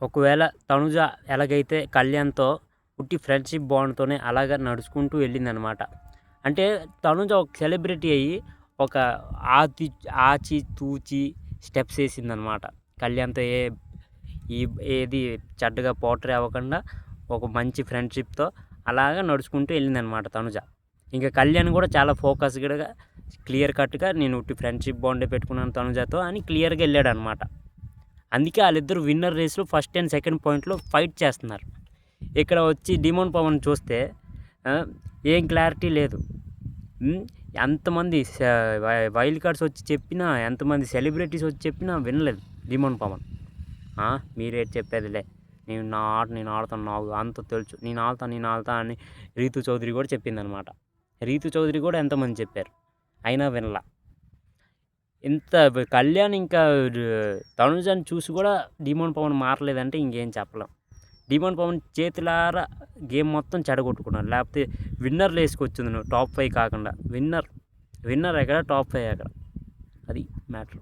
ఒకవేళ తనుజ ఎలాగైతే కళ్యాణ్‌తో ఉట్టి ఫ్రెండ్‌షిప్ బాండ్‌తోనే అలాగా నడుచుకుంటూ వెళ్ళిందనమాట. అంటే తనుజ ఒక సెలబ్రిటీ అయ్యి ఒక ఆతి ఆచి తూచి స్టెప్స్ ఏసిందనమాట. కళ్యాణ్‌తో ఈ ఏది చెడ్డగా పోర్ట్రే అవ్వకుండా ఒక మంచి ఫ్రెండ్షిప్‌తో అలాగా నడుచుకుంటూ వెళ్ళిందనమాట తనుజ. ఇంకా కళ్యాణ్ కూడా చాలా ఫోకస్డ్‌గా క్లియర్ కట్‌గా నేను ఉట్టి ఫ్రెండ్షిప్ బాండే పెట్టుకున్నాను తనుజతో అని క్లియర్‌గా వెళ్ళాడనమాట. అందుకే వాళ్ళిద్దరు విన్నర్ రేస్‌లో ఫస్ట్ అండ్ సెకండ్ పాయింట్‌లో ఫైట్ చేస్తున్నారు. ఇక్కడ వచ్చి డిమోన్ పవన్ చూస్తే ఏం క్లారిటీ లేదు. ఎంతమంది వైల్డ్ కార్డ్స్ వచ్చి చెప్పినా, ఎంతమంది సెలబ్రిటీస్ వచ్చి చెప్పినా వినలేదు డిమోన్ పవన్. మీరేటి చెప్పేదిలే, నా ఆట నేను ఆడతాను, నాకు అంత తెలుసు, నేను ఆడతా అని రీతు చౌదరి కూడా చెప్పిందనమాట. రీతు చౌదరి కూడా ఎంతమంది చెప్పారు, అయినా వినలా. ఇంత కళ్యాణ్ ఇంకా తనుజని చూసి కూడా డిమోన్ పవన్ మారలేదంటే ఇంకేం చెప్పలేం. డిమోన్ పవన్ చేతులారా గేమ్ మొత్తం చెడగొట్టుకున్నాడు. లేకపోతే విన్నర్ లేసుకొచ్చింది నువ్వు టాప్ 5 కాకుండా. విన్నర్ ఎక్కడ, టాప్ 5 ఎక్కడ, అది మ్యాటర్.